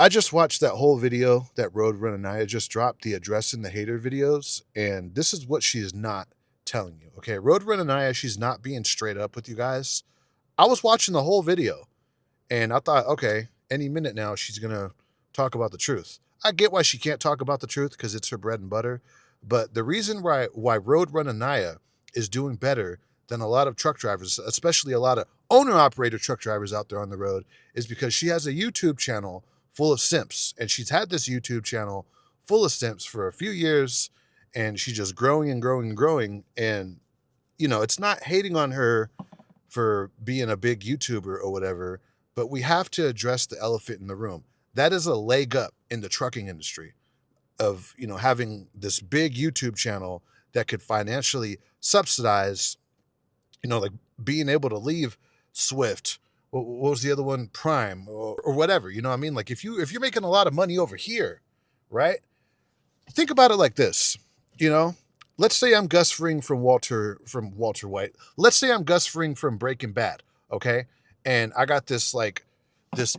I just watched that whole video that Road Runnin Nia just dropped, the address and the hater videos, and this is what she is not telling you. Okay, Road Runnin Nia, she's not being straight up with you guys. I was watching the whole video, and I thought, okay, any minute now she's gonna talk about the truth. I get why she can't talk about the truth because it's her bread and butter, but the reason why Road Runnin Nia is doing better than a lot of truck drivers, especially a lot of owner operator truck drivers out there on the road, is because she has a YouTube channel full of simps, and she's had this YouTube channel full of simps for a few years, and she's just growing and growing and growing. And it's not hating on her for being a big YouTuber or whatever, but we have to address the elephant in the room. That is a leg up in the trucking industry of having this big YouTube channel that could financially subsidize, like being able to leave Swift. What was the other one? Prime or whatever. You know what I mean? Like if you're making a lot of money over here, right? Think about it like this. You know, let's say I'm Gus Fring from Walter White. Let's say I'm Gus Fring from Breaking Bad. Okay, and I got this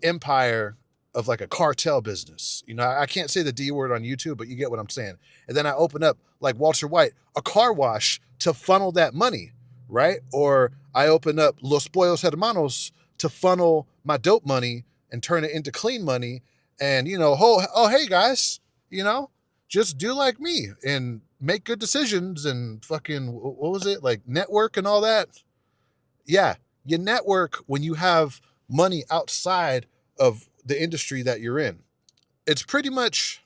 empire of like a cartel business. I can't say the D word on YouTube, but you get what I'm saying. And then I open up, like Walter White, a car wash to funnel that money, right? Or I open up Los Pollos Hermanos to funnel my dope money and turn it into clean money. And, oh, hey guys, just do like me and make good decisions and fucking, what was it? Like network and all that. Yeah. You network when you have money outside of the industry that you're in. It's pretty much,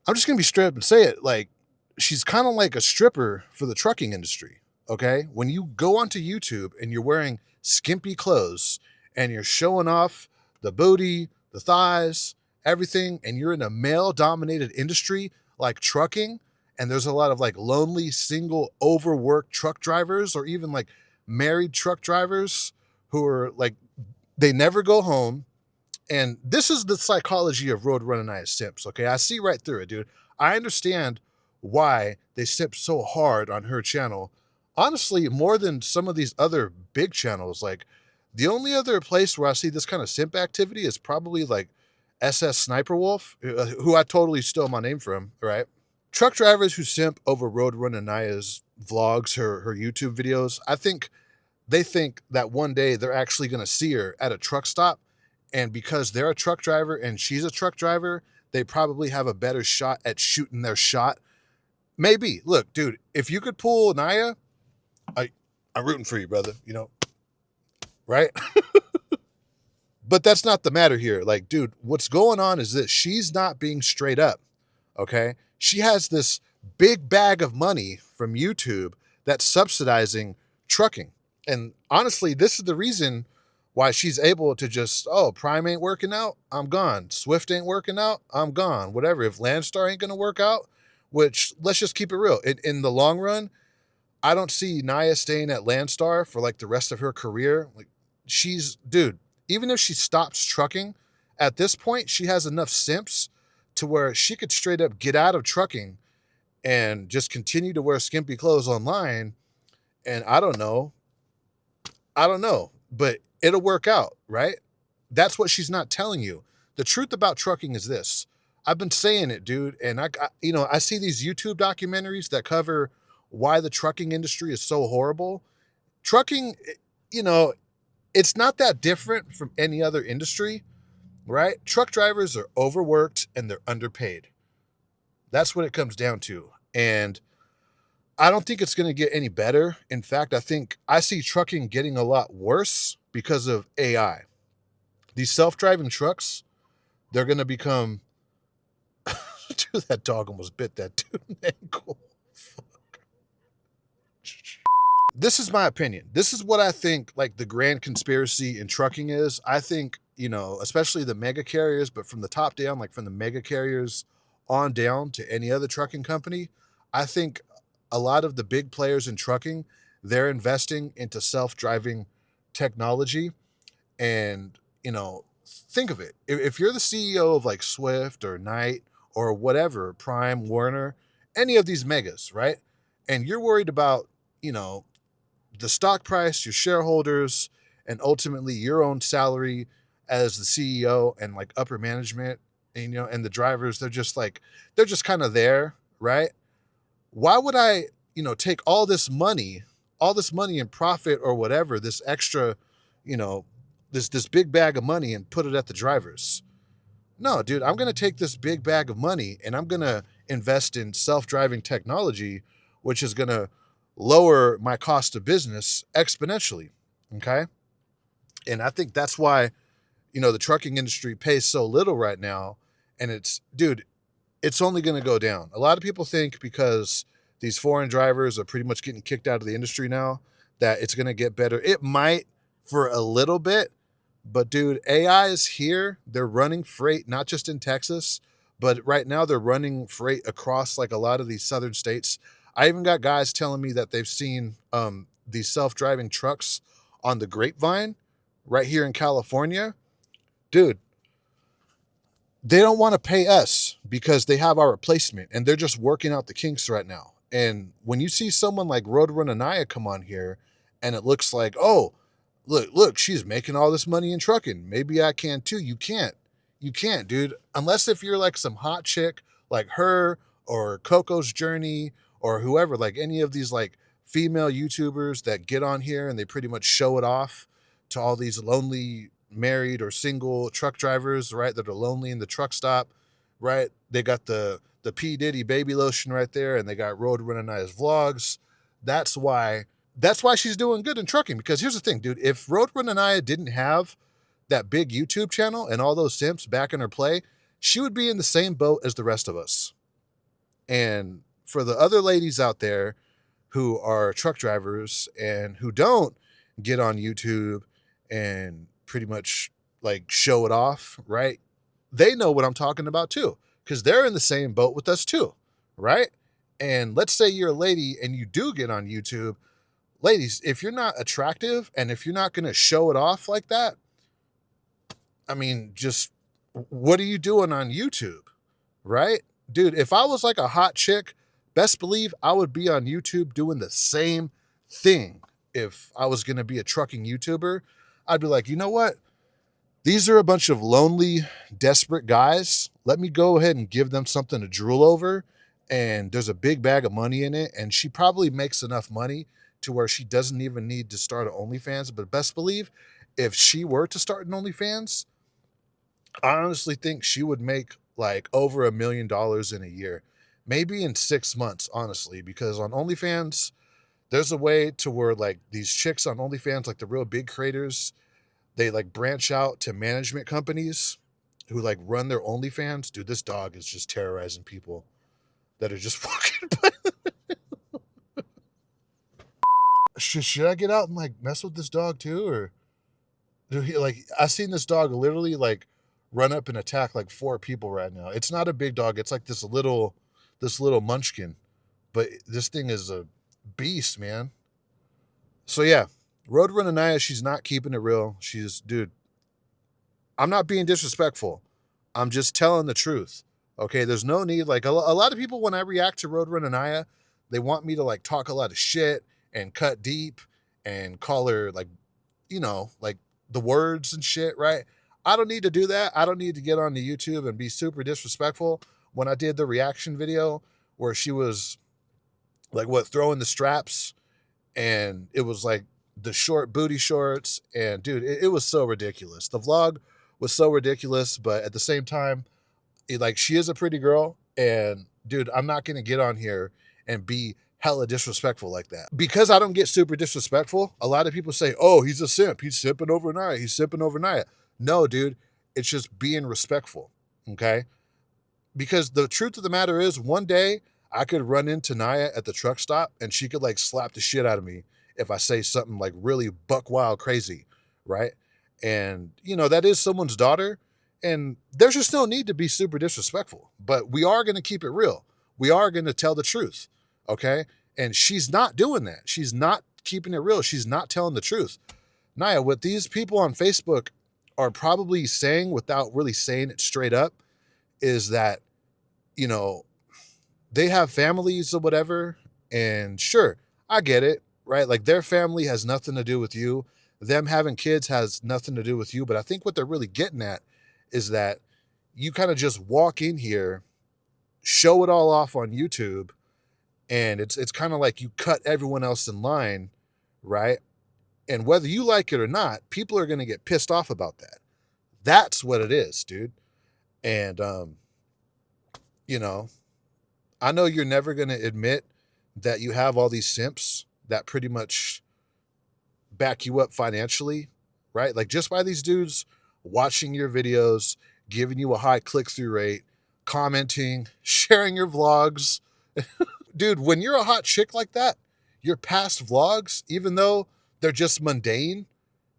I'm just going to be straight up and say it. Like, she's kind of like a stripper for the trucking industry. Okay. When you go onto YouTube and you're wearing skimpy clothes and you're showing off the booty, the thighs, everything, and you're in a male dominated industry like trucking, and there's a lot of like lonely, single, overworked truck drivers or even like married truck drivers who are like, they never go home. And this is the psychology of Road Running Nia simps, okay? I see right through it, dude. I understand why they simp so hard on her channel. Honestly, more than some of these other big channels. Like, the only other place where I see this kind of simp activity is probably like SS Sniper Wolf, who I totally stole my name from, right? Truck drivers who simp over Road Running Nia's vlogs, her YouTube videos, I think they think that one day they're actually going to see her at a truck stop. And because they're a truck driver and she's a truck driver, they probably have a better shot at shooting their shot. Maybe. Look, dude, if you could pull Nia, I'm rooting for you, brother, right? But that's not the matter here. Like, dude, what's going on is this. She's not being straight up, okay? She has this big bag of money from YouTube that's subsidizing trucking. And honestly, this is the reason why she's able to just, oh, Prime ain't working out, I'm gone. Swift ain't working out, I'm gone. Whatever. If Landstar ain't going to work out, which let's just keep it real. In the long run, I don't see Nia staying at Landstar for like the rest of her career. Like dude, even if she stops trucking, at this point, she has enough simps to where she could straight up get out of trucking and just continue to wear skimpy clothes online. And I don't know, but it'll work out, right? That's what she's not telling you. The truth about trucking is this. I've been saying it, dude, and I see these YouTube documentaries that cover why the trucking industry is so horrible. Trucking, you know, it's not that different from any other industry, right? Truck drivers are overworked and they're underpaid. That's what it comes down to. And I don't think it's going to get any better. In fact, I think I see trucking getting a lot worse because of AI. These self-driving trucks, they're going to become dude, that dog almost bit that dude in the ankle. This is my opinion. This is what I think like the grand conspiracy in trucking is. I think, especially the mega carriers, but from the top down, like from the mega carriers on down to any other trucking company, I think a lot of the big players in trucking, they're investing into self-driving technology. And, think of it. If you're the CEO of like Swift or Knight or whatever, Prime, Warner, any of these megas, right? And you're worried about, the stock price, your shareholders, and ultimately your own salary as the CEO and like upper management, and, you know, and the drivers, they're just kind of there, right? Why would I, you know, take all this money in profit or whatever, this extra, you know, this big bag of money and put it at the drivers? No, dude, I'm going to take this big bag of money and I'm going to invest in self-driving technology, which is going to lower my cost of business exponentially. Okay? And I think that's why, you know, the trucking industry pays so little right now. And it's, dude, it's only going to go down. A lot of people think because these foreign drivers are pretty much getting kicked out of the industry now that it's going to get better. It might for a little bit, but dude, AI is here. They're running freight not just in Texas, but right now they're running freight across like a lot of these southern states. I even got guys telling me that they've seen these self-driving trucks on the Grapevine right here in California. Dude, they don't want to pay us because they have our replacement and they're just working out the kinks right now. And when you see someone like Road Runnin Nia come on here and it looks like, oh, look, she's making all this money in trucking. Maybe I can too. You can't. You can't, dude. Unless if you're like some hot chick like her or Coco's Journey or whoever, like any of these like female YouTubers that get on here and they pretty much show it off to all these lonely married or single truck drivers, right? That are lonely in the truck stop, right? They got the P Diddy baby lotion right there, and they got Road Running Nia's vlogs. That's why she's doing good in trucking. Because here's the thing, dude. If Road Running Nia didn't have that big YouTube channel and all those simps back in her play, she would be in the same boat as the rest of us. And for the other ladies out there who are truck drivers and who don't get on YouTube and pretty much like show it off, right? They know what I'm talking about too, because they're in the same boat with us too, right? And let's say you're a lady and you do get on YouTube. Ladies, if you're not attractive and if you're not going to show it off like that, I mean, just what are you doing on YouTube, right? Dude, if I was like a hot chick, best believe I would be on YouTube doing the same thing. If I was going to be a trucking YouTuber, I'd be like, you know what? These are a bunch of lonely, desperate guys. Let me go ahead and give them something to drool over. And there's a big bag of money in it. And she probably makes enough money to where she doesn't even need to start an OnlyFans. But best believe, if she were to start an OnlyFans, I honestly think she would make like over $1 million in a year. Maybe in 6 months, honestly, because on OnlyFans, there's a way to where like these chicks on OnlyFans, like the real big creators, they like branch out to management companies who like run their OnlyFans. Dude, this dog is just terrorizing people that are just walking by. Should I get out and like mess with this dog too? Or do he like, I seen this dog literally like run up and attack like 4 people right now. It's not a big dog. It's like this little munchkin, but this thing is a beast, man. So yeah, Road Runnin Nia, she's not keeping it real. Dude, I'm not being disrespectful. I'm just telling the truth. Okay, there's no need. Like a lot of people, when I react to Road Runnin Nia, they want me to like talk a lot of shit and cut deep and call her like, you know, like the words and shit, right? I don't need to do that. I don't need to get on the YouTube and be super disrespectful. When I did the reaction video where she was like throwing the straps, and it was like the short booty shorts, and dude, it was so ridiculous. The vlog was so ridiculous, but at the same time, like she is a pretty girl, and dude, I'm not gonna get on here and be hella disrespectful like that. Because I don't get super disrespectful, a lot of people say, oh, he's a simp, he's simping over Nia, he's simping over Nia. No, dude, it's just being respectful, okay? Because the truth of the matter is, one day I could run into Nia at the truck stop and she could like slap the shit out of me if I say something like really buck wild crazy, right? And, you know, that is someone's daughter. And there's just no need to be super disrespectful. But we are going to keep it real. We are going to tell the truth, okay? And she's not doing that. She's not keeping it real. She's not telling the truth. Nia, what these people on Facebook are probably saying without really saying it straight up is that, you know, they have families or whatever. And sure, I get it, right? Like their family has nothing to do with you. them having kids has nothing to do with you. But I think what they're really getting at is that you kind of just walk in here, show it all off on YouTube, and it's kind of like you cut everyone else in line, right? And whether you like it or not, people are going to get pissed off about that. That's what it is, dude. And you know, I know you're never going to admit that you have all these simps that pretty much back you up financially, right? Like just by these dudes watching your videos, giving you a high click through rate, commenting, sharing your vlogs. Dude, when you're a hot chick like that, your past vlogs, even though they're just mundane,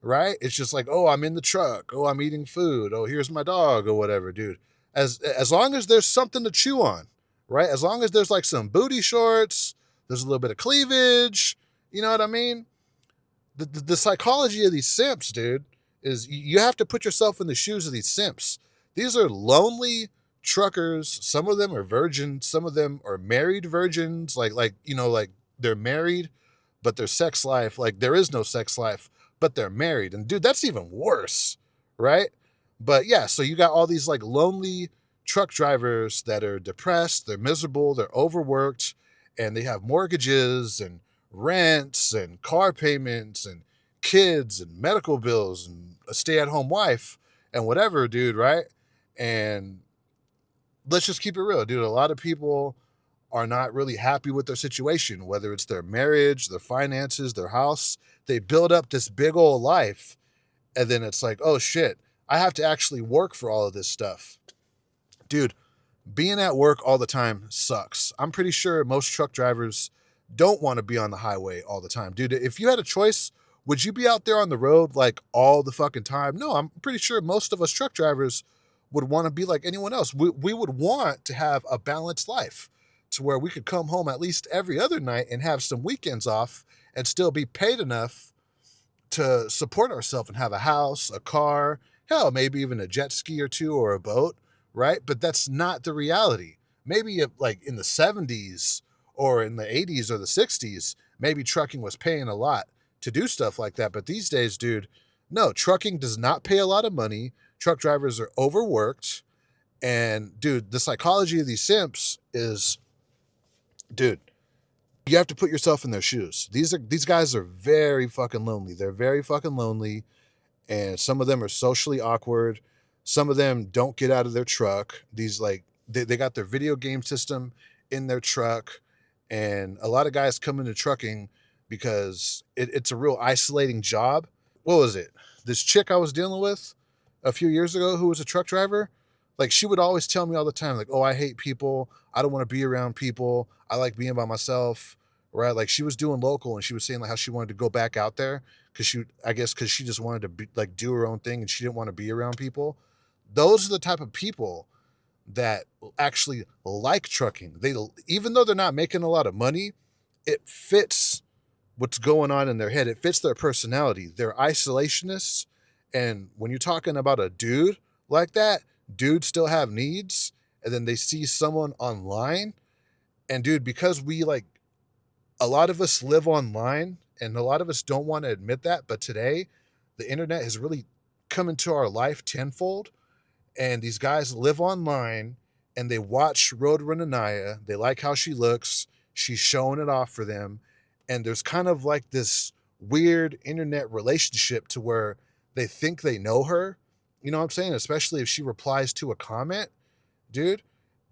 right? It's just like, oh, I'm in the truck. Oh, I'm eating food. Oh, here's my dog or whatever, dude. As long as there's something to chew on, right? As long as there's like some booty shorts, there's a little bit of cleavage, you know what I mean? The psychology of these simps, dude, is you have to put yourself in the shoes of these simps. These are lonely truckers. Some of them are virgins. Some of them are married virgins. Like they're married, but their sex life, like there is no sex life, but they're married. And dude, that's even worse, right? But yeah, so you got all these like lonely truck drivers that are depressed, they're miserable, they're overworked, and they have mortgages and rents and car payments and kids and medical bills and a stay-at-home wife and whatever, dude, right? And let's just keep it real, dude. A lot of people are not really happy with their situation, whether it's their marriage, their finances, their house. They build up this big old life, and then it's like, oh shit, I have to actually work for all of this stuff. Dude, being at work all the time sucks. I'm pretty sure most truck drivers don't want to be on the highway all the time. Dude, if you had a choice, would you be out there on the road like all the fucking time? No, I'm pretty sure most of us truck drivers would want to be like anyone else. We would want to have a balanced life to where we could come home at least every other night and have some weekends off and still be paid enough to support ourselves and have a house, a car, hell, maybe even a jet ski or two or a boat, right? But that's not the reality. Maybe like in the 70s or in the 80s or the 60s, maybe trucking was paying a lot to do stuff like that. But these days, dude, no, trucking does not pay a lot of money. Truck drivers are overworked. And dude, the psychology of these simps is, dude, you have to put yourself in their shoes. These guys are very fucking lonely. They're very fucking lonely, and some of them are socially awkward. Some of them don't get out of their truck. These like they got their video game system in their truck, and a lot of guys come into trucking because it's a real isolating job. What was it? This chick I was dealing with a few years ago who was a truck driver, like she would always tell me all the time, like, oh, I hate people. I don't want to be around people. I like being by myself. Right. Like she was doing local and she was saying like how she wanted to go back out there because I guess because she just wanted to be, like do her own thing and she didn't want to be around people. Those are the type of people that actually like trucking. They, even though they're not making a lot of money, it fits what's going on in their head. It fits their personality. They're isolationists. And when you're talking about a dude like that, dudes still have needs. And then they see someone online. And dude, because we like, a lot of us live online and a lot of us don't want to admit that. But today, the internet has really come into our life tenfold. And these guys live online and they watch Road Runnin Nia. They like how she looks. She's showing it off for them. And there's kind of like this weird internet relationship to where they think they know her. You know what I'm saying? Especially if she replies to a comment, dude.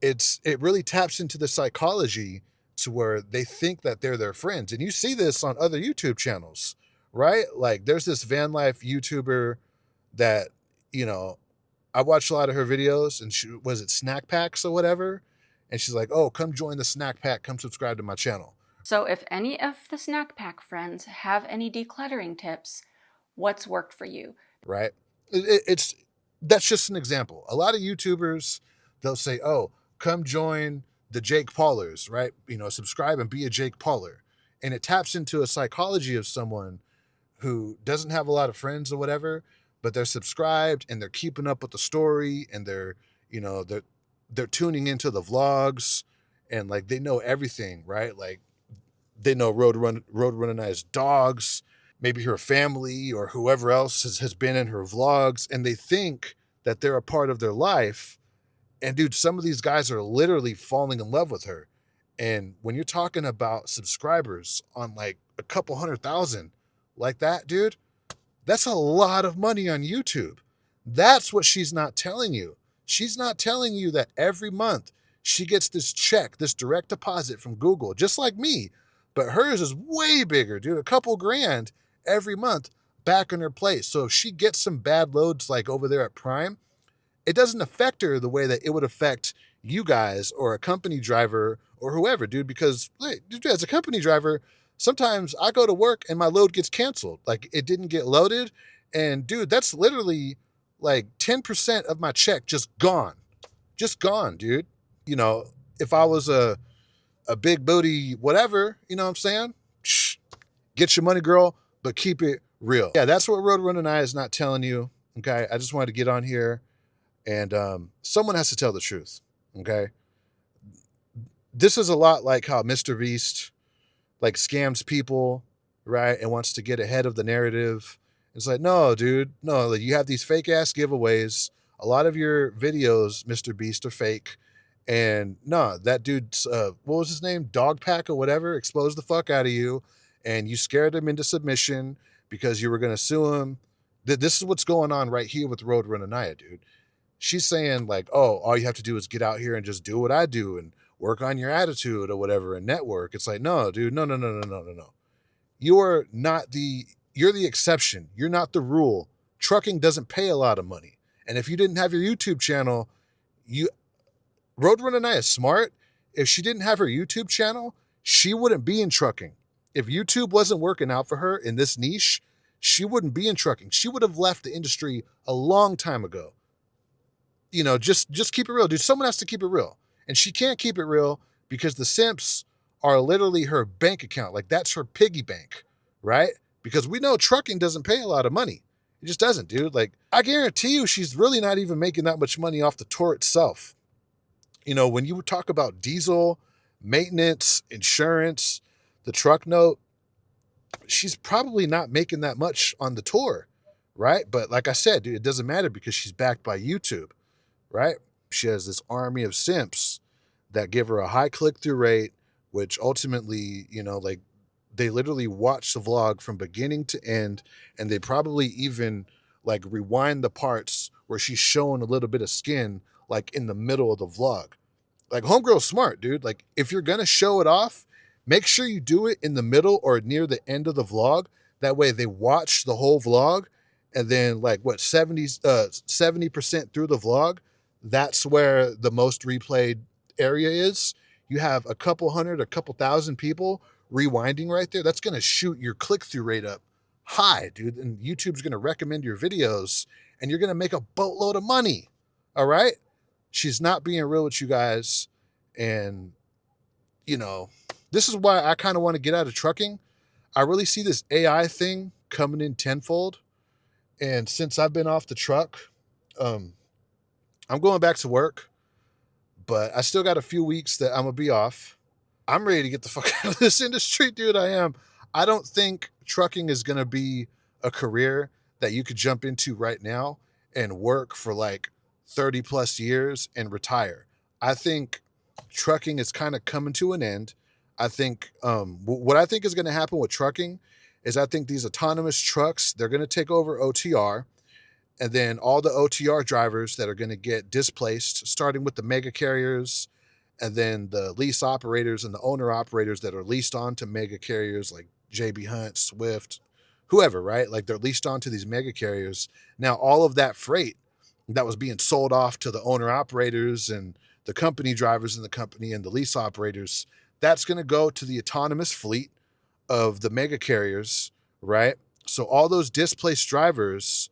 It really taps into the psychology to where they think that they're their friends. And you see this on other YouTube channels, right? Like there's this van life YouTuber that, you know, I watched a lot of her videos and she was it snack packs or whatever. And she's like, oh, come join the snack pack. Come subscribe to my channel. So if any of the snack pack friends have any decluttering tips, what's worked for you? Right. It's that's just an example. A lot of YouTubers, they'll say, oh, come join the Jake Paulers, right? You know, subscribe and be a Jake Pauler. And it taps into a psychology of someone who doesn't have a lot of friends or whatever, but they're subscribed and they're keeping up with the story and they're, you know, they're tuning into the vlogs and like they know everything, right? Like they know Road Running Nia's dogs. maybe her family or whoever else has been in her vlogs, and they think that they're a part of their life. And dude, some of these guys are literally falling in love with her. And when you're talking about subscribers on like a couple 100,000 like that, dude, that's a lot of money on YouTube. That's what she's not telling you. She's not telling you that every month she gets this check, this direct deposit from Google, just like me. But hers is way bigger, dude. A couple grand every month back in her place. So if she gets some bad loads like over there at Prime, it doesn't affect her the way that it would affect you guys or a company driver or whoever, dude. Because dude, as a company driver, sometimes I go to work and my load gets canceled. Like it didn't get loaded. And dude, that's literally like 10% of my check just gone. Just gone, dude. You know, if I was a big booty, whatever, you know what I'm saying? Shh, get your money, girl, but keep it real. Yeah, that's what Road Runnin Nia is not telling you. Okay. I just wanted to get on here and someone has to tell the truth. Okay. This is a lot like how Mr. Beast like scams people, right? And wants to get ahead of the narrative. It's like, no, dude, no, like, you have these fake ass giveaways. A lot of your videos, Mr. Beast, are fake. And no, that dude's, what was his name? Dogpack or whatever, exposed the fuck out of you. And you scared him into submission because you were going to sue him. This is what's going on right here with Road Runnin Nia, dude. She's saying like, oh, all you have to do is get out here and just do what I do and work on your attitude or whatever and network. It's like, no, dude, no, no, no, no, no, no, no. You're not you're the exception. You're not the rule. Trucking doesn't pay a lot of money. And if you didn't have your YouTube channel, you Road Runner Nia is smart. If she didn't have her YouTube channel, she wouldn't be in trucking. If YouTube wasn't working out for her in this niche, she wouldn't be in trucking. She would have left the industry a long time ago. You know, just keep it real, dude. Someone has to keep it real. And she can't keep it real because the simps are literally her bank account. Like that's her piggy bank, right? Because we know trucking doesn't pay a lot of money. It just doesn't, dude. Like I guarantee you she's really not even making that much money off the tour itself. You know, when you talk about diesel, maintenance, insurance, the truck note, she's probably not making that much on the tour, right? But like I said, dude, it doesn't matter because she's backed by YouTube, right? She has this army of simps that give her a high click-through rate, which ultimately, you know, like they literally watch the vlog from beginning to end, and they probably even like rewind the parts where she's showing a little bit of skin, like in the middle of the vlog. Like homegirl's smart, dude. Like if you're gonna show it off, make sure you do it in the middle or near the end of the vlog. That way they watch the whole vlog, and then like what 70% through the vlog, that's where the most replayed area is. You have a couple hundred, a couple thousand people rewinding right there. That's gonna shoot your click-through rate up high, dude. And YouTube's gonna recommend your videos, and you're gonna make a boatload of money. All right. She's not being real with you guys. And, you know, this is why I kind of want to get out of trucking. I really see this AI thing coming in tenfold. And since I've been off the truck, I'm going back to work, but I still got a few weeks that I'm going to be off. I'm ready to get the fuck out of this industry, dude. I am. I don't think trucking is going to be a career that you could jump into right now and work for like 30 plus years and retire. I think trucking is kind of coming to an end. I think what I think is going to happen with trucking is I think these autonomous trucks, they're going to take over OTR, and then all the OTR drivers that are going to get displaced, starting with the mega carriers, and then the lease operators and the owner operators that are leased on to mega carriers like JB Hunt, Swift, whoever, right? Like they're leased onto these mega carriers. Now, all of that freight that was being sold off to the owner operators and the company drivers in the company and the lease operators, that's going to go to the autonomous fleet of the mega carriers, right? So all those displaced drivers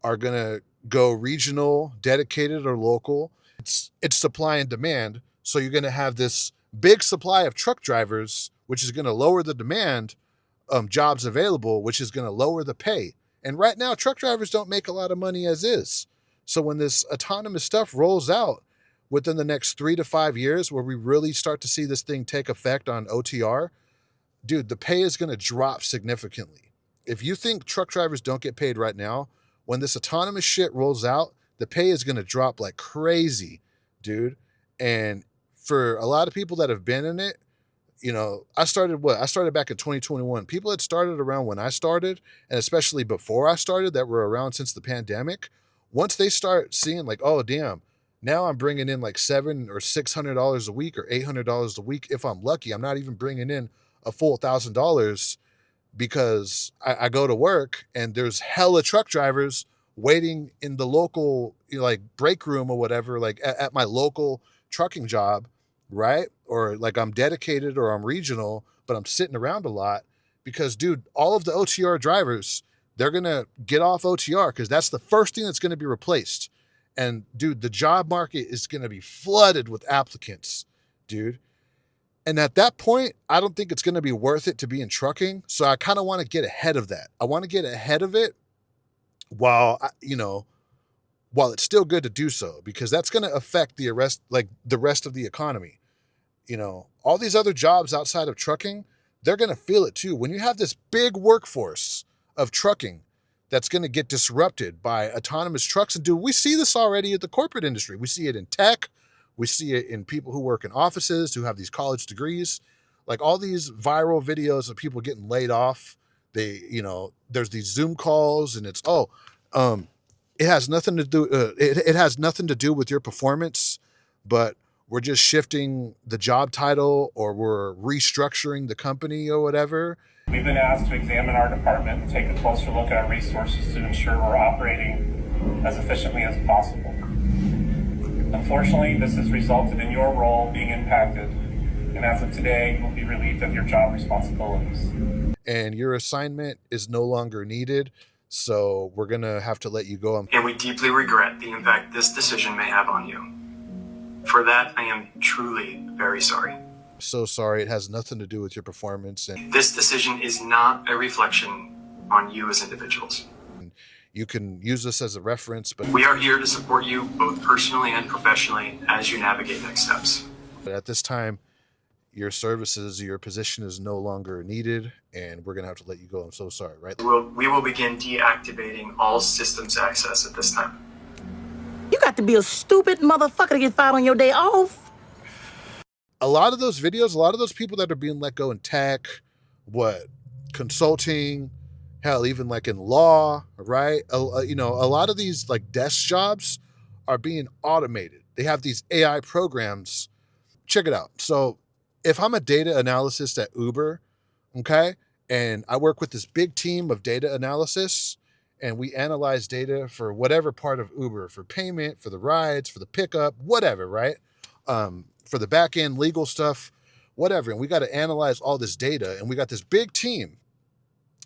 are going to go regional, dedicated, or local. It's supply and demand. So you're going to have this big supply of truck drivers, which is going to lower the demand, jobs available, which is going to lower the pay. And right now, truck drivers don't make a lot of money as is. So when this autonomous stuff rolls out within the next 3 to 5 years, where we really start to see this thing take effect on OTR, dude, the pay is going to drop significantly. If you think truck drivers don't get paid right now, when this autonomous shit rolls out, the pay is going to drop like crazy, dude. And for a lot of people that have been in it, I started what? I started back in 2021. People that started around when I started, and especially before I started, that were around since the pandemic, once they start seeing like, oh damn, now I'm bringing in like $700 or $600 a week or $800 a week if I'm lucky. I'm not even bringing in a full $1,000 because I go to work and there's hella truck drivers waiting in the local like break room or whatever, like at my local trucking job, right? Or like I'm dedicated or I'm regional, but I'm sitting around a lot because, dude, all of the OTR drivers, they're going to get off OTR because that's the first thing that's going to be replaced. And, dude, the job market is going to be flooded with applicants, dude. And at that point, I don't think it's going to be worth it to be in trucking. So I kind of want to get ahead of that. I want to get ahead of it while, while it's still good to do so, because that's going to affect the rest of the economy. All these other jobs outside of trucking, they're going to feel it too. When you have this big workforce of trucking that's going to get disrupted by autonomous trucks, and dude, we see this already at the corporate industry. We see it in tech. We see it in people who work in offices who have these college degrees. Like all these viral videos of people getting laid off. There's these Zoom calls, and it's it has nothing to do. It has nothing to do with your performance, but we're just shifting the job title or we're restructuring the company or whatever. We've been asked to examine our department and take a closer look at our resources to ensure we're operating as efficiently as possible. Unfortunately, this has resulted in your role being impacted, and as of today, you will be relieved of your job responsibilities. And your assignment is no longer needed, so we're going to have to let you go. And we deeply regret the impact this decision may have on you. For that, I am truly very sorry. So sorry. It has nothing to do with your performance. And this decision is not a reflection on you as individuals. You can use this as a reference, but we are here to support you both personally and professionally as you navigate next steps. But at this time, your services, your position is no longer needed, and we're going to have to let you go. I'm so sorry, right? We will begin deactivating all systems access at this time. You got to be a stupid motherfucker to get fired on your day off. A lot of those videos, a lot of those people that are being let go in tech, consulting, hell, even like in law, right? A lot of these like desk jobs are being automated. They have these AI programs. Check it out. So if I'm a data analyst at Uber, okay, and I work with this big team of data analysts, and we analyze data for whatever part of Uber, for payment, for the rides, for the pickup, whatever, right? For the back end legal stuff, whatever. And we got to analyze all this data. And we got this big team,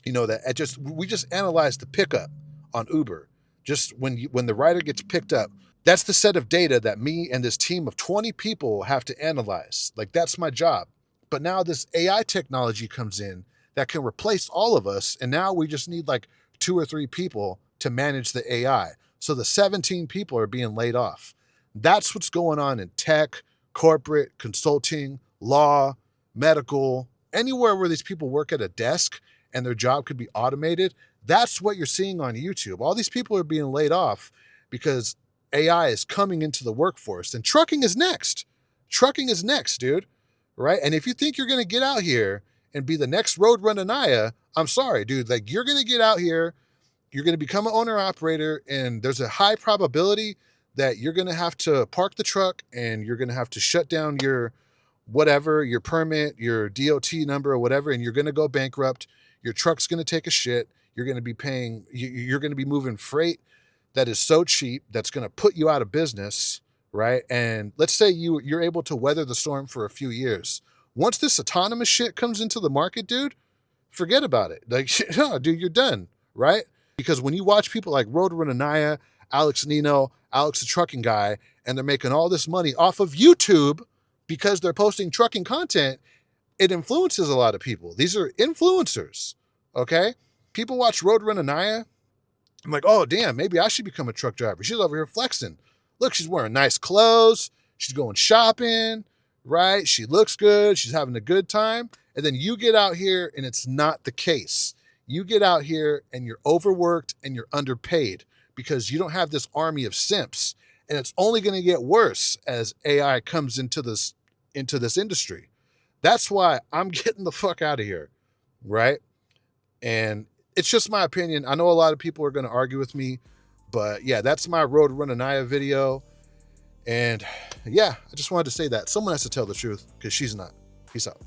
we just analyze the pickup on Uber. Just when the rider gets picked up, that's the set of data that me and this team of 20 people have to analyze. Like, that's my job. But now this AI technology comes in that can replace all of us. And now we just need like 2 or 3 people to manage the AI. So the 17 people are being laid off. That's what's going on in tech, corporate, consulting, law, medical, anywhere where these people work at a desk and their job could be automated. That's what you're seeing on YouTube. All these people are being laid off because AI is coming into the workforce, and trucking is next. Trucking is next, dude. Right? And if you think you're going to get out here and be the next Road Runnin Nia, I'm sorry, dude. Like, you're going to get out here, you're going to become an owner operator, and there's a high probability that you're going to have to park the truck and you're going to have to shut down your whatever, your permit, your DOT number or whatever, and you're going to go bankrupt. Your truck's going to take a shit. You're going to be you're going to be moving freight that is so cheap that's going to put you out of business, right? And let's say you're able to weather the storm for a few years. Once this autonomous shit comes into the market, dude, forget about it. Like, no, dude, you're done, right? Because when you watch people like Road Runnin Nia, Alex Nino, Alex the trucking guy, and they're making all this money off of YouTube because they're posting trucking content, it influences a lot of people. These are influencers, okay? People watch Road Runnin Nia. I'm like, oh, damn, maybe I should become a truck driver. She's over here flexing. Look, she's wearing nice clothes. She's going shopping, right? She looks good. She's having a good time. And then you get out here and it's not the case. You get out here and you're overworked and you're underpaid because you don't have this army of simps, and it's only going to get worse as AI comes into this industry. That's why I'm getting the fuck out of here, right? And it's just my opinion. I know a lot of people are going to argue with me, but yeah, that's my Road Runnin Nia video. And yeah, I just wanted to say that. Someone has to tell the truth because she's not. Peace out.